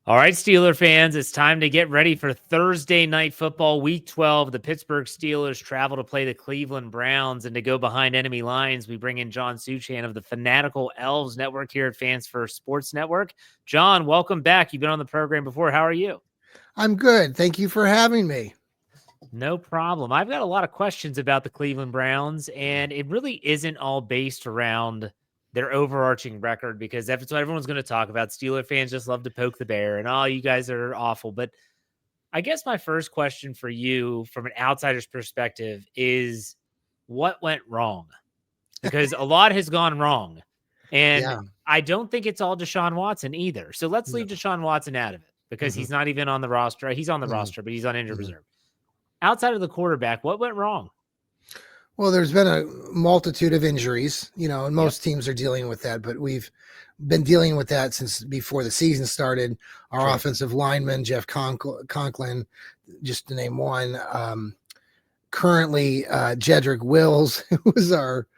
All right, Steeler fans, it's time to get ready for Thursday Night Football, Week 12. The Pittsburgh Steelers travel to play the Cleveland Browns, and to go behind enemy lines, we bring in John Suchan of the Fanatical Elfz Network here at Fans First Sports Network. John, welcome back. You've been on the program before. How are you? I'm good. Thank you for having me. No problem. I've got a lot of questions about the Cleveland Browns, and it really isn't all based around their overarching record, because that's what everyone's going to talk about. Steeler fans just love to poke the bear and, oh, you guys are awful. But I guess my first question for you from an outsider's perspective is, what went wrong? Because a lot has gone wrong. And Yeah. I don't think it's all Deshaun Watson either. So let's leave Deshaun Watson out of it, because he's not even on the roster. He's on the roster, but he's on injured reserve. Outside of the quarterback, what went wrong? Well, there's been a multitude of injuries, and most teams are dealing with that, but we've been dealing with that since before the season started. Our offensive lineman, Jeff Conklin, just to name one. Currently, Jedrick Wills, who was our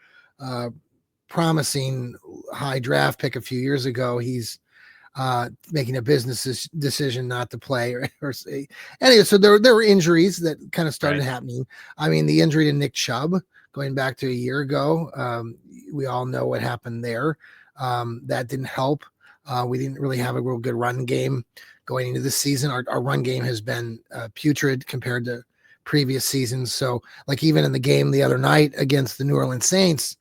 promising high draft pick a few years ago, he's making a business decision not to play or say. Anyway, so there were injuries that kind of started happening. I mean, the injury to Nick Chubb going back to a year ago, we all know what happened there. That didn't help. We didn't really have a real good run game going into this season. Our run game has been putrid compared to previous seasons. So like even in the game the other night against the New Orleans Saints,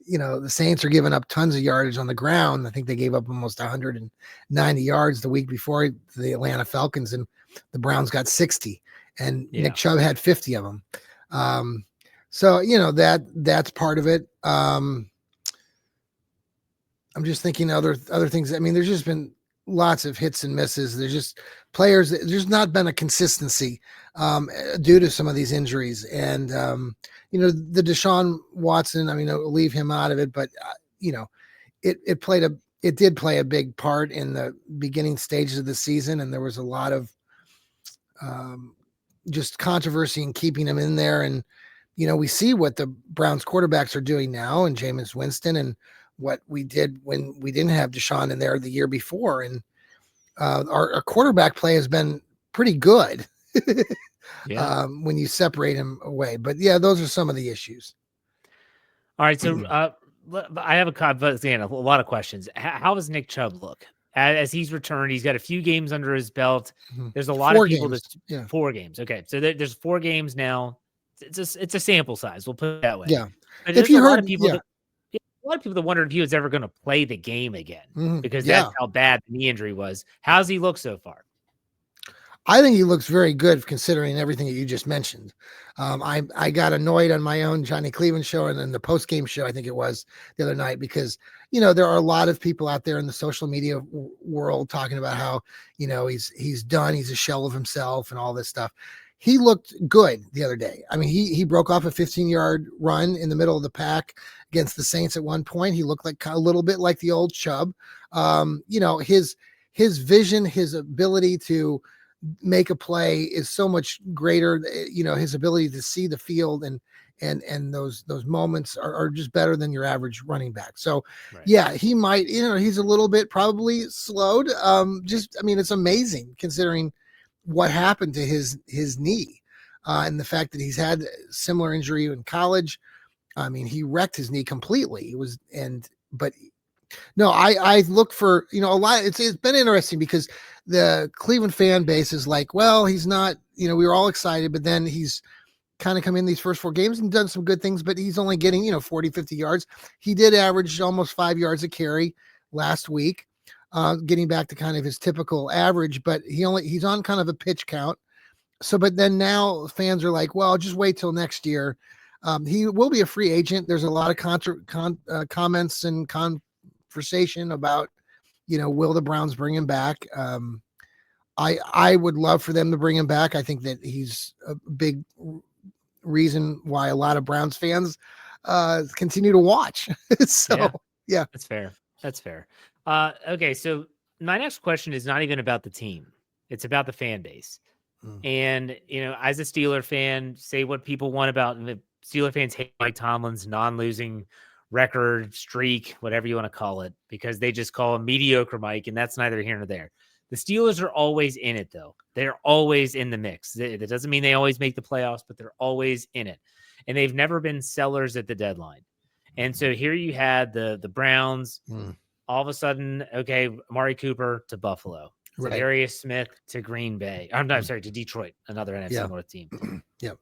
the Saints are giving up tons of yardage on the ground. I think they gave up almost 190 yards the week before the Atlanta Falcons, and the Browns got 60, and Nick Chubb had 50 of them. So that's part of it. I'm just thinking other things. I mean, there's just been lots of hits and misses. There's just players. There's not been a consistency due to some of these injuries, and the Deshaun Watson. I mean, I'll leave him out of it, but it did play a big part in the beginning stages of the season, and there was a lot of just controversy in keeping him in there. And we see what the Browns quarterbacks are doing now, and Jameis Winston, and what we did when we didn't have Deshaun in there the year before. And our quarterback play has been pretty good when you separate him away. But those are some of the issues. All right. So I have a lot of questions. How does Nick Chubb look as he's returned? He's got a few games under his belt. There's a lot of people that 4 games. Okay. So there's 4 games now. It's a sample size. We'll put it that way. Yeah. But if you heard, a lot of people that wondered if he was ever going to play the game again, because that's how bad the knee injury was. How's he look so far? I think he looks very good considering everything that you just mentioned. I got annoyed on my own Johnny Cleveland show and then the post-game show, I think it was the other night, because, there are a lot of people out there in the social media world talking about how, he's done. He's a shell of himself and all this stuff. He looked good the other day. I mean, he broke off a 15-yard run in the middle of the pack against the Saints at one point. He looked like a little bit like the old Chubb. His vision, his ability to make a play is so much greater. His ability to see the field and those moments are just better than your average running back. So he might, he's a little bit probably slowed. It's amazing considering what happened to his knee and the fact that he's had similar injury in college. I mean, he wrecked his knee completely. I look for, a lot. It's been interesting because the Cleveland fan base is like, well, he's not, we were all excited, but then he's kind of come in these first 4 games and done some good things, but he's only getting, 40, 50 yards. He did average almost 5 yards a carry last week, getting back to kind of his typical average, but he's on kind of a pitch count. So, but then now fans are like, well, just wait till next year. He will be a free agent. There's a lot of comments and conversation about, will the Browns bring him back? I would love for them to bring him back. I think that he's a big reason why a lot of Browns fans continue to watch. So, yeah. That's fair. Okay. So my next question is not even about the team. It's about the fan base. And, as a Steeler fan, say what people want about the Steeler fans hate Mike Tomlin's non-losing record streak, whatever you want to call it, because they just call him mediocre Mike, and that's neither here nor there. The Steelers are always in it, though. They're always in the mix. That doesn't mean they always make the playoffs, but they're always in it. And they've never been sellers at the deadline. And so here you had the Browns. All of a sudden, okay, Amari Cooper to Buffalo. Right. Darius Smith to Green Bay. I'm not sorry, to Detroit, another NFC North team. Yep.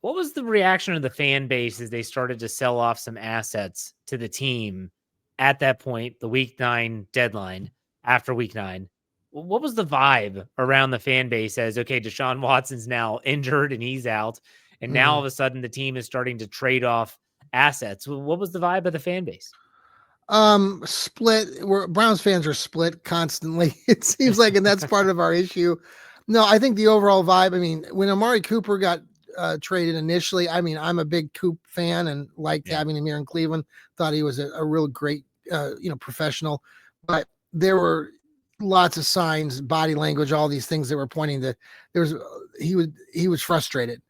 What was the reaction of the fan base as they started to sell off some assets to the team at that point, the week 9 deadline, after week 9? What was the vibe around the fan base as, okay, Deshaun Watson's now injured and he's out, and now all of a sudden the team is starting to trade off assets? What was the vibe of the fan base? Split. Browns fans are split constantly, it seems like, and that's part of our issue. No, I think the overall vibe, I mean, when Amari Cooper got traded initially, I mean, I'm a big Coop fan and liked having him here in Cleveland. Thought he was a real great, professional, but there were lots of signs, body language, all these things that were pointing to he was frustrated.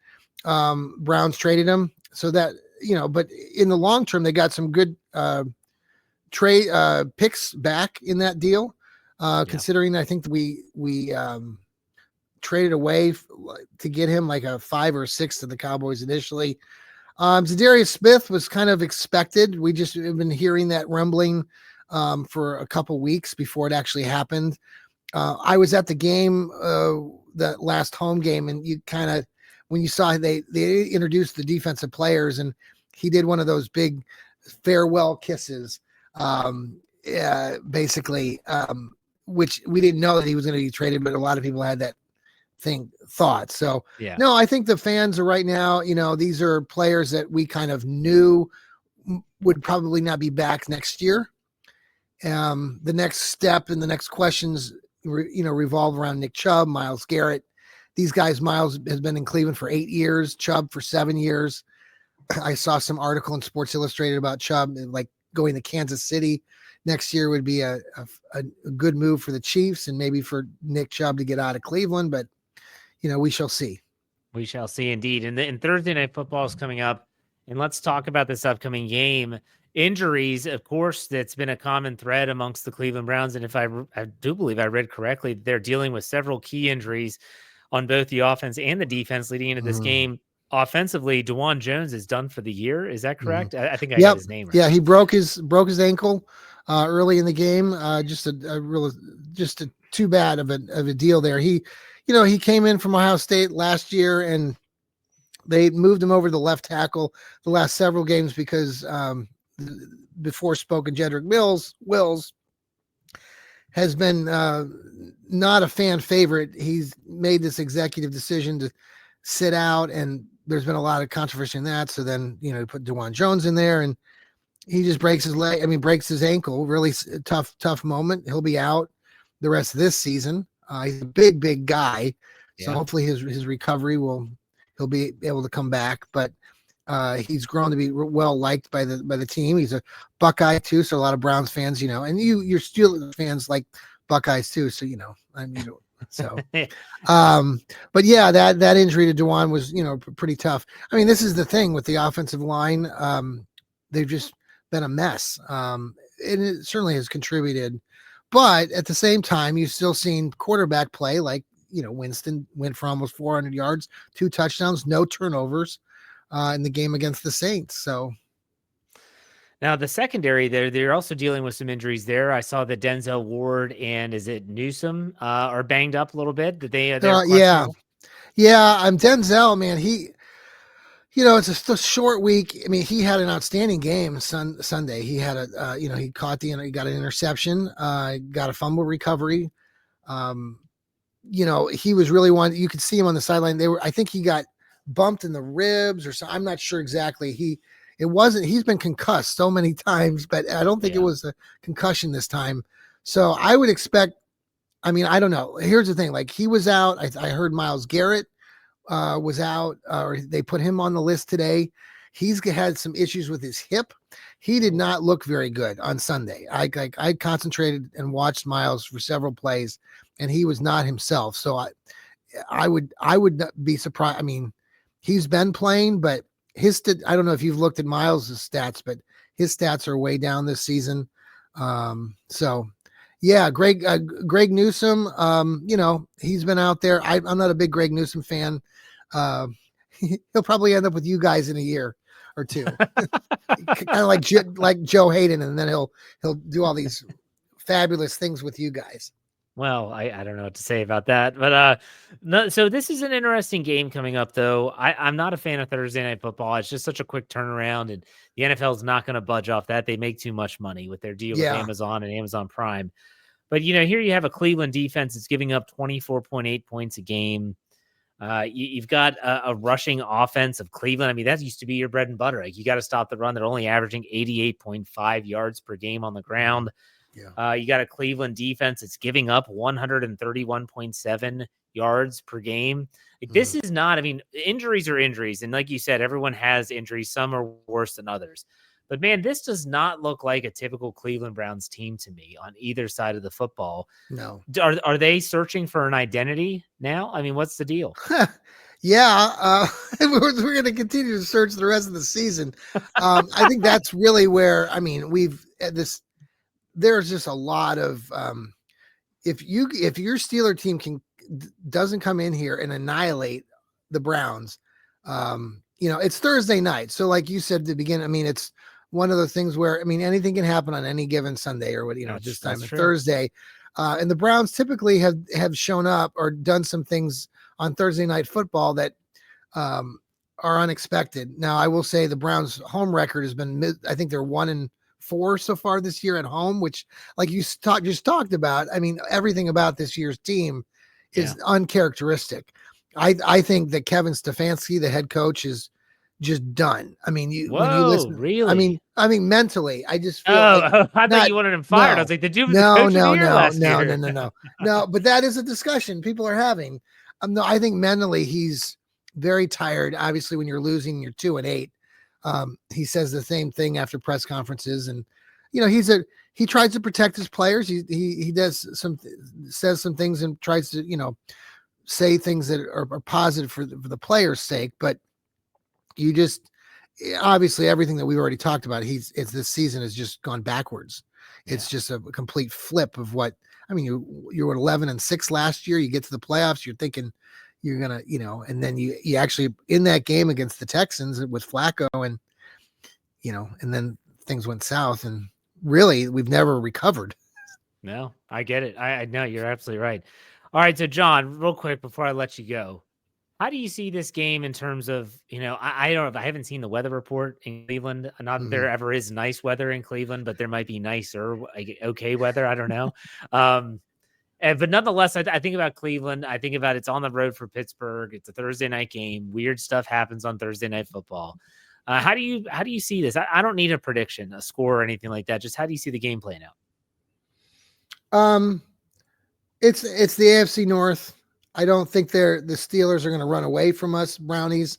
Browns traded him so that, but in the long term, they got some good trade picks back in that deal. Considering I think we traded away to get him like a 5 or 6 to the Cowboys initially. Darius Smith was kind of expected. We just have been hearing that rumbling for a couple weeks before it actually happened. I was at the game, that last home game, and you kind of, when you saw they introduced the defensive players, and he did one of those big farewell kisses, basically, which we didn't know that he was going to be traded, but a lot of people had that thought. So no, I think the fans are right now, these are players that we kind of knew would probably not be back next year. The next step and the next questions, revolve around Nick Chubb, Myles Garrett. These guys, Myles has been in Cleveland for 8 years, Chubb for 7 years. I saw some article in Sports Illustrated about Chubb, like going to Kansas City next year would be a good move for the Chiefs, and maybe for Nick Chubb to get out of Cleveland, but we shall see. We shall see indeed. And Thursday Night Football is coming up, and let's talk about this upcoming game. Injuries, of course, that's been a common thread amongst the Cleveland Browns. And if I do believe I read correctly, they're dealing with several key injuries on both the offense and the defense leading into this game. Offensively, DeJuan Jones is done for the year. Is that correct? I think I got his name right. Yeah, he broke his ankle early in the game. Just a too bad of a deal there. He came in from Ohio State last year, and they moved him over to the left tackle the last several games because before spoken Jedrick Wills has been not a fan favorite. He's made this executive decision to sit out, and there's been a lot of controversy in that. So then, he put DeJuan Jones in there, and he just breaks his ankle. Really tough moment. He'll be out the rest of this season. He's a big guy. So hopefully his recovery he'll be able to come back, but he's grown to be well liked by the team. He's a Buckeye too. So a lot of Browns fans, and you're Steelers fans like Buckeyes too. So, so, but yeah, that injury to DeJuan was, pretty tough. I mean, this is the thing with the offensive line. They've just been a mess. And it certainly has contributed, but at the same time, you've still seen quarterback play. Like, Winston went for almost 400 yards, 2 touchdowns, no turnovers in the game against the Saints. So now the secondary they're also dealing with some injuries there. I saw that Denzel Ward and is it Newsome are banged up a little bit. That they're Denzel, man, he, it's a short week. I mean, he had an outstanding game Sunday. He had he got an interception, got a fumble recovery. He was really one. You could see him on the sideline. I think he got bumped in the ribs or something. I'm not sure exactly. He's been concussed so many times, but I don't think it was a concussion this time. So I would expect, I don't know. Here's the thing. Like, he was out. I heard Myles Garrett was out, or they put him on the list today. He's had some issues with his hip. He did not look very good on Sunday. I concentrated and watched Myles for several plays, and he was not himself. So I would not be surprised. I mean, he's been playing, but I don't know if you've looked at Myles' stats, but his stats are way down this season. So Yeah, Greg Newsome. He's been out there. I'm not a big Greg Newsome fan. Uh, he'll probably end up with you guys in a year or two, kind of like Joe Hayden, and then he'll do all these fabulous things with you guys. Well, I don't know what to say about that, but no. So this is an interesting game coming up, though. I'm not a fan of Thursday Night Football. It's just such a quick turnaround, and the NFL is not going to budge off that. They make too much money with their deal with Yeah, Amazon and Amazon Prime. But here you have a Cleveland defense that's giving up 24.8 points a game. You've got a rushing offense of Cleveland. I mean, that used to be your bread and butter. Like, you got to stop the run. They're only averaging 88.5 yards per game on the ground. yeah. You got a Cleveland defense that's giving up 131.7 yards per game. Like, this is not, I mean, injuries are injuries. And like you said, everyone has injuries. Some are worse than others. But man, this does not look like a typical Cleveland Browns team to me on either side of the football. No. Are they searching for an identity now? I mean, what's the deal? Yeah, we're going to continue to search the rest of the season. I think that's really where, I mean, there's just a lot of, if your Steeler team doesn't come in here and annihilate the Browns, it's Thursday night. So like you said at the beginning, I mean, it's one of the things where, I mean, anything can happen on any given Sunday or this time of Thursday. And the Browns typically have shown up or done some things on Thursday Night Football that are unexpected. Now, I will say the Browns' home record has been, I think they're 1-4 so far this year at home, which, like you just talked about, I mean, everything about this year's team is uncharacteristic. I think that Kevin Stefanski, the head coach, is just done. I mean, when you listen, really? I mean, mentally, I just feel I thought you wanted him fired. I was like, the dude was the coach of the year last year. No. But that is a discussion people are having. No, I think mentally he's very tired. Obviously, when you're losing, you're 2-8. He says the same thing after press conferences, and he tries to protect his players. He says some things and tries to say things that are positive for the players' sake. But you just obviously everything that we've already talked about. This season has just gone backwards. It's just a complete flip of what. I mean, you were 11-6 last year. You get to the playoffs, you're thinking you're gonna, and then you actually in that game against the Texans with Flacco, and and then things went south, and really we've never recovered. No, I get it. I know you're absolutely right. All right, so John, real quick before I let you go, how do you see this game in terms of, I don't know, I haven't seen the weather report in Cleveland. Not that there ever is nice weather in Cleveland, but there might be nicer, okay weather. I don't know. But nonetheless, I think about Cleveland. I think about it's on the road for Pittsburgh. It's a Thursday night game. Weird stuff happens on Thursday Night Football. How do you see this? I don't need a prediction, a score, or anything like that. Just how do you see the game playing out? It's the AFC North. I don't think the Steelers are going to run away from us, Brownies.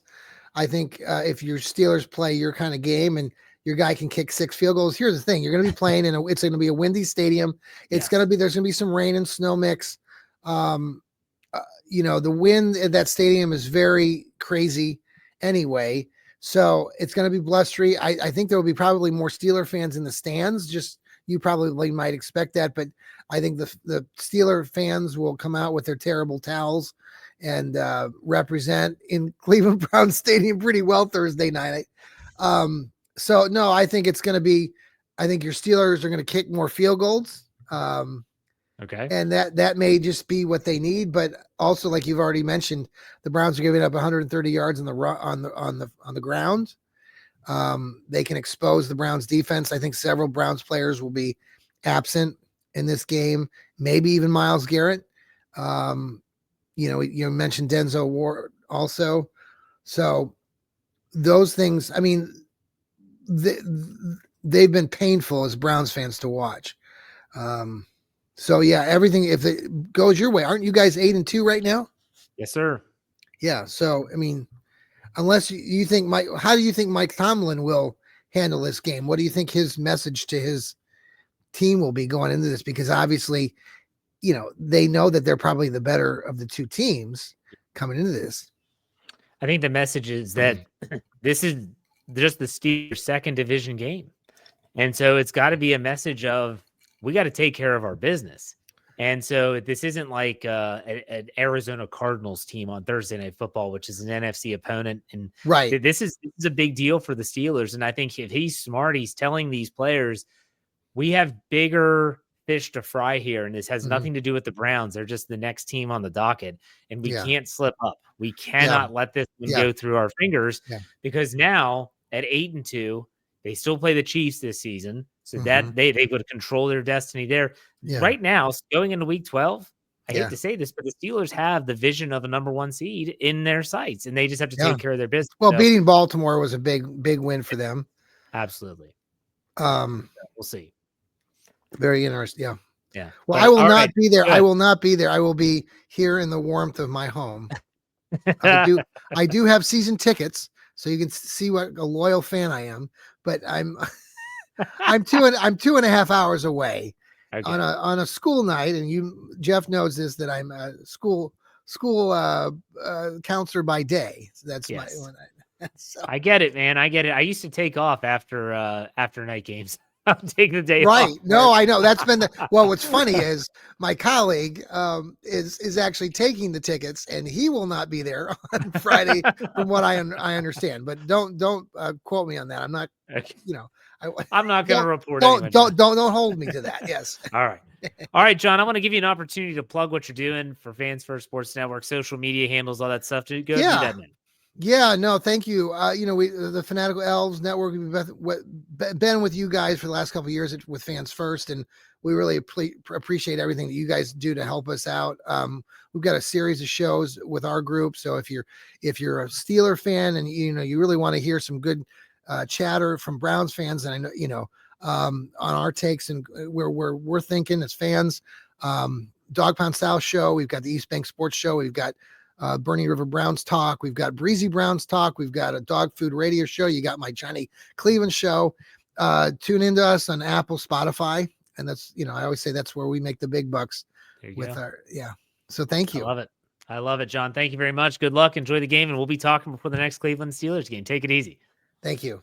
I think if your Steelers play your kind of game and your guy can kick 6 field goals, here's the thing: you're going to be playing it's going to be a windy stadium. There's going to be some rain and snow mix. The wind at that stadium is very crazy anyway, so it's going to be blustery. I think there will be probably more Steeler fans in the stands. Just you probably might expect that, but I think the Steeler fans will come out with their terrible towels and represent in Cleveland Brown Stadium pretty well Thursday night. So no, I think it's going to be. I think your Steelers are going to kick more field goals. Okay, and that may just be what they need, but also, like you've already mentioned, the Browns are giving up 130 yards on the ground. They can expose the Browns defense. I think several Browns players will be absent in this game, maybe even Myles Garrett. You mentioned Denzel Ward also. So those things, I mean, they've been painful as Browns fans to watch. So yeah, everything, if it goes your way, aren't you guys 8-2 right now? Yes, sir. Yeah. So, I mean, unless you think how do you think Mike Tomlin will handle this game? What do you think his message to his team will be going into this? Because obviously, they know that they're probably the better of the two teams coming into this. I think the message is that this is just the Steelers' second division game. And so it's got to be a message of we got to take care of our business. And so this isn't like an Arizona Cardinals team on Thursday Night Football, which is an NFC opponent. And Right. this is a big deal for the Steelers. And I think if he's smart, he's telling these players, we have bigger fish to fry here. And this has nothing to do with the Browns. They're just the next team on the docket. And we can't slip up. We cannot let this one go through our fingers because now at 8-2, they still play the Chiefs this season. So that they would control their destiny there. Right now, going into week 12, I hate to say this, but the Steelers have the vision of a number 1 seed in their sights, and they just have to take care of their business. Well, beating Baltimore was a big win for them. Absolutely. We'll see. Very interesting. Yeah. Yeah. Well, I will not be there. I will not be there. I will be here in the warmth of my home. I do have season tickets, so you can see what a loyal fan I am, but I'm 2.5 hours away on a school night. And Jeff knows this, that I'm a school counselor by day. So that's I get it, man. I get it. I used to take off after night games. I'll take the day right. off. No, I know that's been what's funny is my colleague is actually taking the tickets, and he will not be there on Friday from what I understand, but don't quote me on that. I'm not, I'm not going to report. Don't hold me to that. Yes. All right, John, I want to give you an opportunity to plug what you're doing for Fans First Sports Network, social media handles, all that stuff. Go do that, man. Yeah, no, thank you. We the Fanatical Elfz Network, we've been with you guys for the last couple of years with Fans First, and we really appreciate everything that you guys do to help us out. We've got a series of shows with our group, so if you're a Steeler fan and you really want to hear some good chatter from Browns fans, and I know on our takes and where we're thinking as fans, Dog Pound Style Show, we've got the East Bank Sports Show, we've got Bernie River Browns Talk, we've got Breezy Browns Talk, we've got a dog food radio show, you got my Johnny Cleveland show. Tune into us on Apple, Spotify, and that's I always say that's where we make the big bucks with our so thank you. I love it, John. Thank you very much. Good luck, enjoy the game, and we'll be talking before the next Cleveland Steelers game. Take it easy. Thank you.